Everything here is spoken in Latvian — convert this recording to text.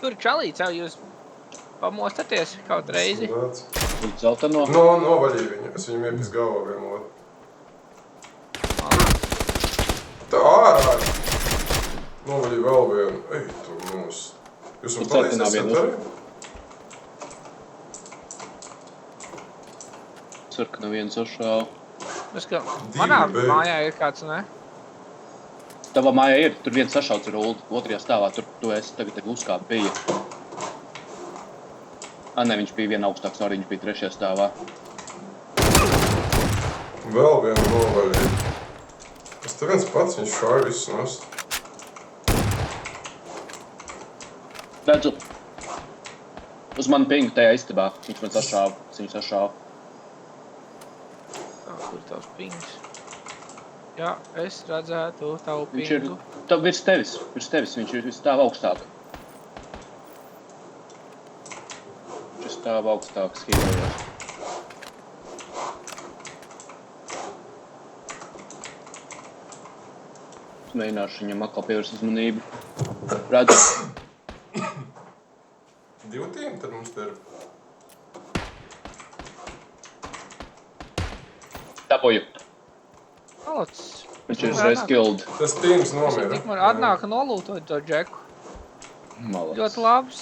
tur čalīts, jau jūs pamostaties kaut reizi. Tur celtano. Novaļīju viņu, es viņam iepis galvā vienmot. Tā ārā! Novaļīju vēl vienu. Ej, tu mūs. Jūs man palīdzēsiet arī? Ceru, ka neviens sašāva. Manā mājā ir kāds, ne? Tavā mājā ir, tur viens sašauts ar Uldu, otrajā stāvā, tur tu esi tagad uzkāp bija. Ne, viņš bija vien augstāks, arī viņš bija trešajā stāvā. Vēl vienu novaļīju. Es te viens pats, viņš šāja visus nost. Redzu, uz mani pingu tajā istabā, viņš man sašāva, es viņu sašāvu. Kur tavs pings? Jā, es redzētu tavu pingu. Viņš ir virs tevis, viņš ir stāv augstāk. Viņš stāv augstāk, skīdojās. Es mēģināšu viņam atkal pievērst uzmanību. Redzu. 2 tīmi tad mums te ir. Dabūju. Malacis. Viņš ir uzreiz killed. Tas tīms nomira. Tikmēr atnāk nolūtot to džeku. Malacis. Ļoti labs.